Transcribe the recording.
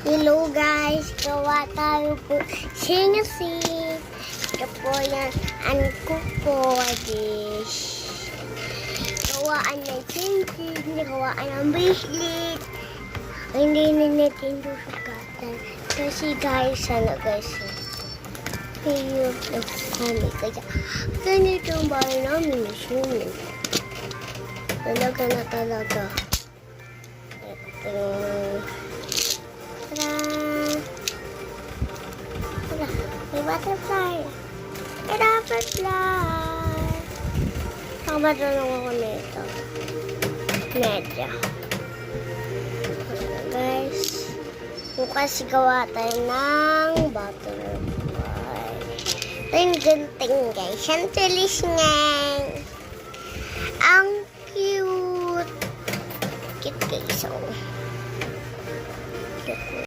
Hello guys, gawa tayo po sing-sing. Ito po yan, ano ko po, dish. Gawaan ng sing-sing, gawaan ng bracelet. Hindi na natin susukatan. Kasi guys, ano guys, ayun, kami kaya. Ganito ang bahay namin, swimming. Talaga na talaga. Ito. May butterfly. May butterfly. Nakamadulong ako nito. Medyo. Guys. Bukas gawa tayo ng butterfly. Ting-ting guys. Ang tulis niyan. Ang cute. Cute guys. Oh. Cute.